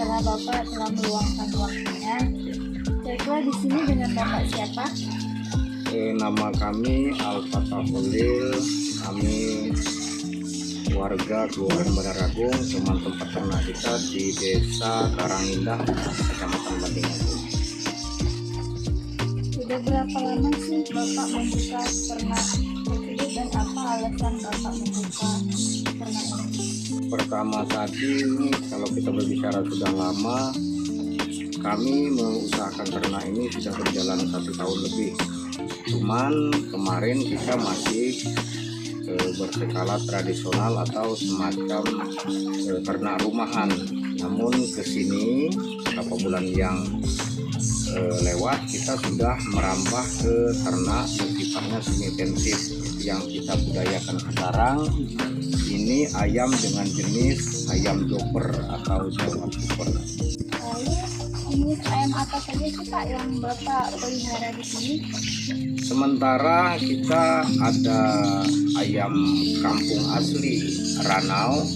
Karena Bapak telah meluangkan waktunya. Baiklah, di sini dengan Bapak siapa? Nama kami Al-Fatah Holil. Kami warga Kelurahan Bandar Agung, teman tempat ternak kita di Desa Karangindah, Kecamatan Banding Agung. Sudah berapa lama sih Bapak membuka ternak tersebut dan apa alasan Bapak membuka ternak ini? Pertama tadi, kalau kita berbicara sudah lama, kami mengusahakan ternak ini sudah berjalan 1 tahun lebih. Cuman kemarin kita masih berskala tradisional atau semacam ternak rumahan. Namun kesini beberapa bulan yang lewat kita sudah merambah ke ternak sifatnya semi intensif. Yang kita budayakan sekarang ini ayam dengan jenis ayam doper atau Jawa super. Lalu jenis ayam apa saja sih Pak yang Bapak pelihara di sini? Sementara kita ada ayam kampung asli Ranau.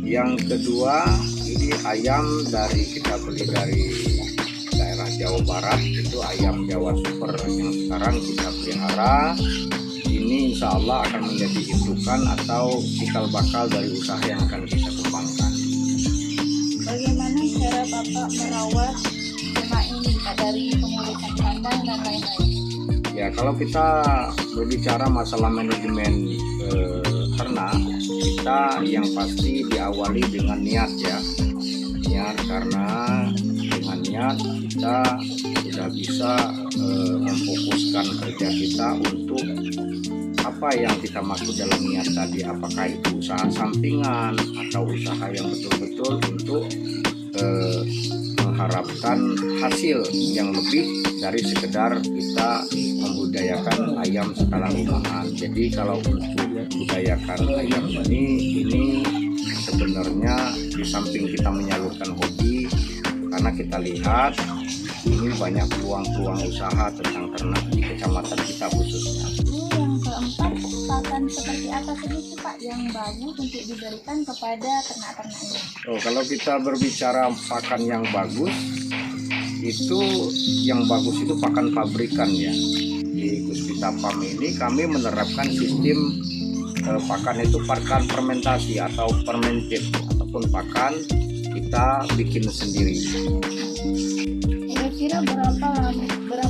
Yang kedua ini ayam kita beli dari daerah Jawa Barat, itu ayam Jawa super yang sekarang kita pelihara. Ini insya Allah akan menjadi indukan atau cikal bakal dari usaha yang akan kita kembangkan. Bagaimana cara Bapak merawat ternak ini Pak, dari pemulihan kandang dan lain-lain? Ya, kalau kita berbicara masalah manajemen ternak, kita yang pasti diawali dengan niat ya. Niat, karena dengan niat kita sudah bisa memfokuskan kerja kita untuk apa yang kita maksud dalam niat tadi, apakah itu usaha sampingan atau usaha yang betul-betul untuk mengharapkan hasil yang lebih dari sekedar kita membudayakan ayam skala rumahan. Jadi kalau untuk membudayakan ayam ini sebenarnya di samping kita menyalurkan hobi, karena kita lihat ini banyak peluang-peluang usaha tentang ternak di kecamatan kita khususnya. Yang keempat, pakan seperti apa saja sih Pak yang bagus untuk diberikan kepada ternak-ternak ini? Kalau kita berbicara pakan yang bagus, itu yang bagus itu pakan pabrikan ya. Di Puspita Farm ini kami menerapkan sistem pakan itu pakan fermentasi atau fermented, ataupun pakan kita bikin sendiri. Kira-kira berapa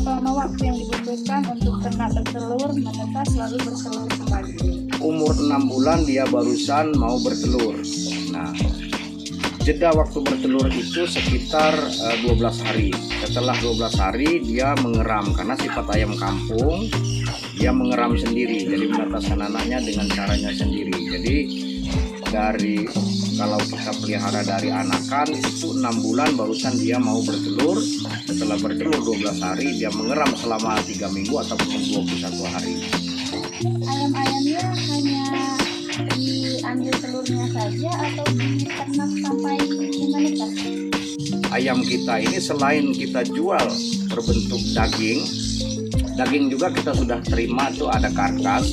lama waktu yang dibutuhkan untuk ternak bertelur menetas lalu bertelur kembali? Umur 6 bulan dia barusan mau bertelur. Nah, jeda waktu bertelur itu sekitar 12 hari. Setelah 12 hari dia mengeram, karena sifat ayam kampung dia mengeram sendiri, jadi menetaskan anaknya dengan caranya sendiri. Jadi kalau kita pelihara dari anakan itu 6 bulan barusan dia mau bertelur. Setelah bertelur 12 hari dia mengeram selama 3 minggu ataupun 21 hari. Ayam-ayamnya hanya diambil telurnya saja atau diternak sampai menetas? Ayam kita ini selain kita jual berbentuk daging juga kita sudah terima tuh, ada karkas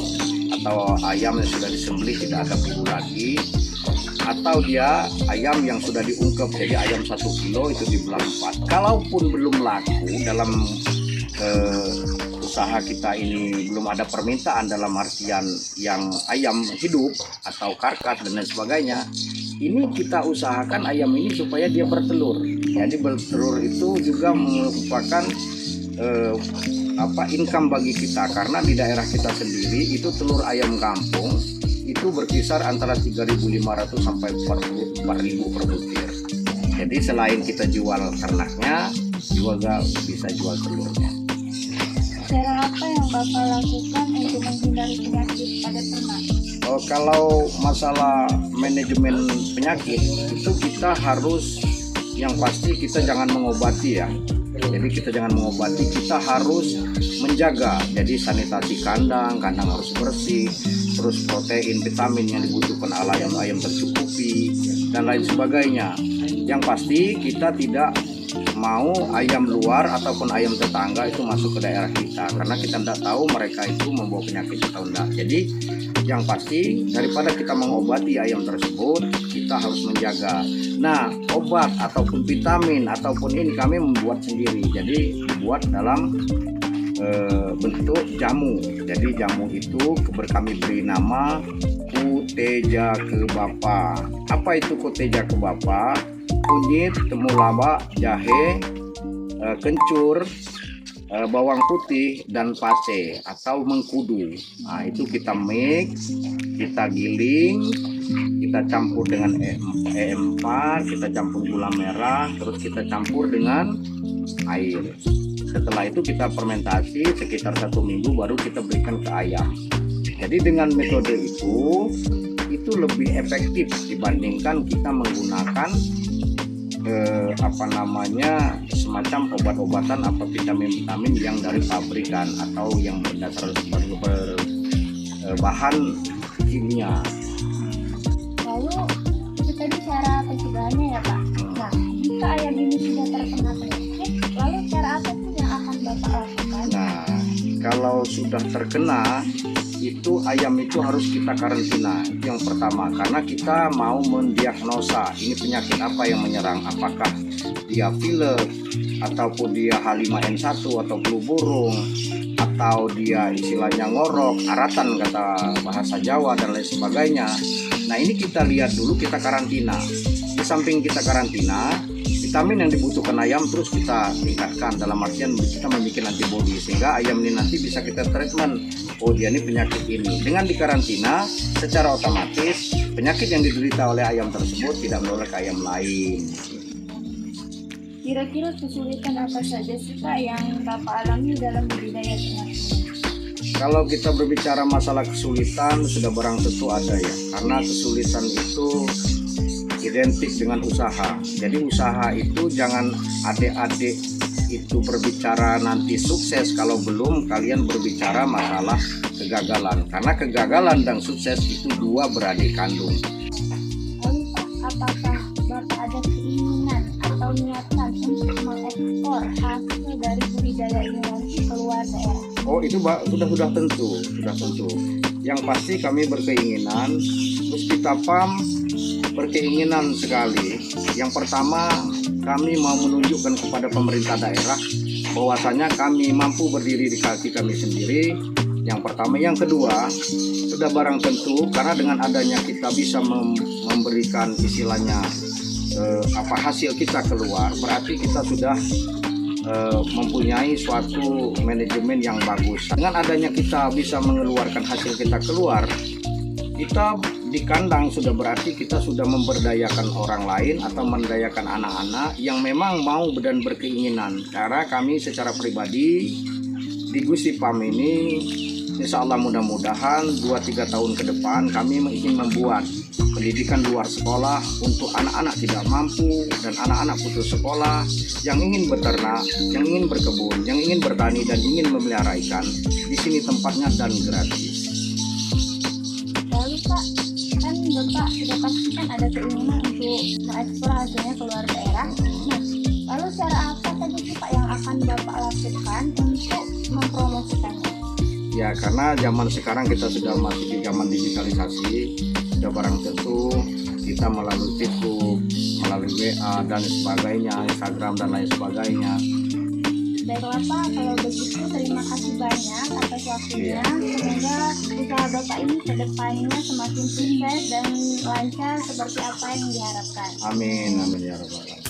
atau ayam yang sudah disembelih tidak ada bulu lagi, atau dia ayam yang sudah diungkep, jadi ayam 1 kilo itu dibelah 4. Kalaupun belum laku dalam usaha kita ini, belum ada permintaan dalam artian yang ayam hidup atau karkas dan lain sebagainya, ini kita usahakan ayam ini supaya dia bertelur. Jadi bertelur itu juga merupakan income bagi kita, karena di daerah kita sendiri itu telur ayam kampung itu berkisar antara 3.500 sampai 4.000 per butir. Jadi selain kita jual ternaknya, juga bisa jual telurnya. Cara apa yang Bapak lakukan untuk menghindari penyakit pada ternak? Kalau masalah manajemen penyakit itu kita harus, yang pasti kita jangan mengobati ya. Jadi kita jangan mengobati, kita harus menjaga. Jadi sanitasi kandang harus bersih, terus protein, vitamin yang dibutuhkan ayam tercukupi dan lain sebagainya. Yang pasti kita tidak mau ayam luar ataupun ayam tetangga itu masuk ke daerah kita, karena kita tidak tahu mereka itu membawa penyakit atau tidak. Jadi yang pasti daripada kita mengobati ayam tersebut, kita harus menjaga. Nah, obat ataupun vitamin ataupun ini kami membuat sendiri, jadi dibuat dalam bentuk jamu. Jadi jamu itu kami beri nama Kuteja Kebapa. Apa itu Kuteja Kebapa? Kunyit, temulawak, jahe, kencur, bawang putih, dan pace atau mengkudu. Nah, itu kita mix, kita giling, kita campur dengan E4, kita campur gula merah, terus kita campur dengan air. Setelah itu kita fermentasi sekitar 1 minggu, baru kita berikan ke ayam. Jadi dengan metode itu lebih efektif dibandingkan kita menggunakan semacam obat-obatan atau vitamin-vitamin yang dari pabrikan atau yang berdasar berbahan kimia. Lalu itu tadi cara pencegahannya ya Pak. Nah, jika ayam ini sudah terkena penyakit, lalu cara apa sih yang akan Bapak lakukan? Nah, kalau sudah terkena itu ayam itu harus kita karantina. Itu yang pertama, karena kita mau mendiagnosa ini penyakit apa yang menyerang, apakah dia pilek ataupun dia H5N1 atau flu burung, atau dia istilahnya ngorok, aratan kata bahasa Jawa dan lain sebagainya. Nah, ini kita lihat dulu, kita karantina. Di samping kita karantina, vitamin yang dibutuhkan ayam terus kita tingkatkan, dalam artian kita membuat antibodi sehingga ayam ini nanti bisa kita treatment. Oh, dia ini penyakit ini. Dengan dikarantina, secara otomatis penyakit yang diderita oleh ayam tersebut tidak menular ke ayam lain. Kira-kira kesulitan apa saja sih Pak yang Bapak alami dalam budidaya ternak ini? Kalau kita berbicara masalah kesulitan, sudah barang tentu ada ya, karena kesulitan itu identik dengan usaha. Jadi usaha itu jangan adik-adik itu berbicara nanti sukses kalau belum kalian berbicara masalah kegagalan, karena kegagalan dan sukses itu dua beradik kandung. Lalu Pak, apakah Bapak ada keinginan atau niatan untuk mengekspor hasil dari budidaya ini nanti keluar daerah? Oh, itu sudah tentu. Yang pasti kami berkeinginan, Puspita Farm berkeinginan sekali. Yang pertama, kami mau menunjukkan kepada pemerintah daerah bahwasanya kami mampu berdiri di kaki kami sendiri. Yang pertama, yang kedua, sudah barang tentu karena dengan adanya kita bisa memberikan istilahnya hasil kita keluar, berarti kita sudah mempunyai suatu manajemen yang bagus. Dengan adanya kita bisa mengeluarkan hasil kita keluar, kita di kandang sudah berarti kita sudah memberdayakan orang lain atau mendayakan anak-anak yang memang mau dan berkeinginan. Karena kami secara pribadi di Gusti Farm ini, insya Allah mudah-mudahan 2-3 tahun ke depan kami ingin membuat pendidikan luar sekolah untuk anak-anak tidak mampu dan anak-anak putus sekolah yang ingin beternak, yang ingin berkebun, yang ingin bertani dan ingin memelihara ikan. Di sini tempatnya dan gratis. Lalu Pak, kan Bapak sudah pastikan ada keinginan untuk mengekspor hasilnya keluar daerah. Nah, lalu cara apa tadi sih Pak yang akan Bapak lakukan untuk mempromosikannya? Ya, karena zaman sekarang kita sudah masuk di zaman digitalisasi, sudah barang tentu kita melalui Facebook, melalui WA dan sebagainya, Instagram dan lain sebagainya. Baiklah Pak, kalau begitu terima kasih banyak atas waktunya. Semoga usaha Bapak ini ke depannya semakin sukses dan lancar seperti apa yang diharapkan. Amin, amin ya rabbal alamin.